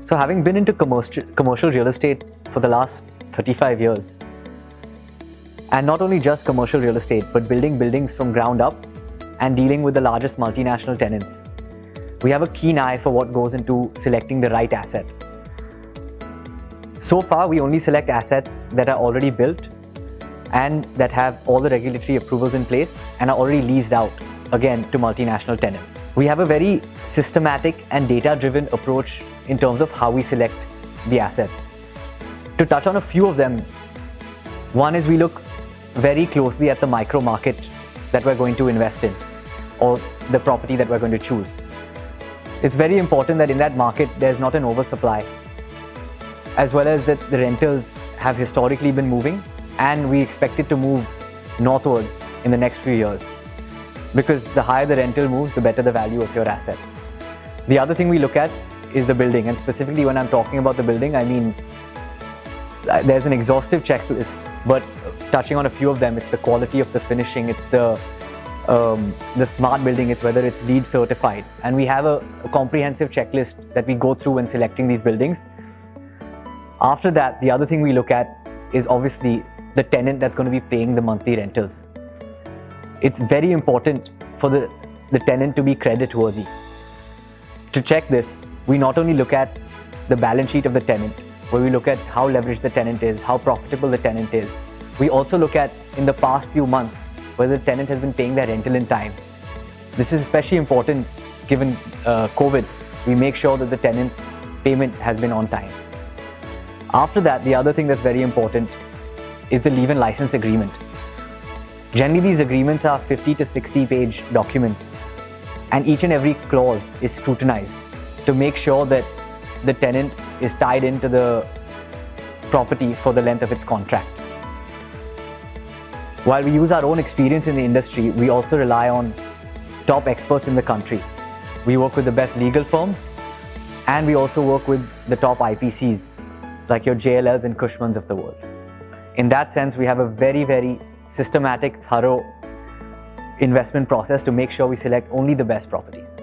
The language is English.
So having been into commercial real estate for the last 35 years, and not only just commercial real estate, but building buildings from ground up and dealing with the largest multinational tenants, we have a keen eye for what goes into selecting the right asset. So far, we only select assets that are already built and that have all the regulatory approvals in place and are already leased out, again, to multinational tenants. We have a very systematic and data-driven approach in terms of how we select the assets. To touch on a few of them, one is we look very closely at the micro market that we're going to invest in, or the property that we're going to choose. It's very important that in that market there's not an oversupply, as well as that the rentals have historically been moving and we expect it to move northwards in the next few years, because the higher the rental moves, the better the value of your asset. The other thing we look at is the building, and specifically when I'm talking about the building, I mean there's an exhaustive checklist, but touching on a few of them, it's the quality of the finishing, it's the smart building, it's whether it's LEED certified, and we have a comprehensive checklist that we go through when selecting these buildings. After that, the other thing we look at is obviously the tenant that's going to be paying the monthly rentals. It's very important for the tenant to be credit worthy. To check this, we not only look at the balance sheet of the tenant, where we look at how leveraged the tenant is, how profitable the tenant is. We also look at, in the past few months, whether the tenant has been paying their rental in time. This is especially important given COVID. We make sure that the tenant's payment has been on time. After that, the other thing that's very important is the leave and license agreement. Generally, these agreements are 50 to 60 page documents, and each and every clause is scrutinized to make sure that the tenant is tied into the property for the length of its contract. While we use our own experience in the industry, we also rely on top experts in the country. We work with the best legal firms, and we also work with the top IPCs, like your JLLs and Cushmans of the world. In that sense, we have a very, very systematic, thorough investment process to make sure we select only the best properties.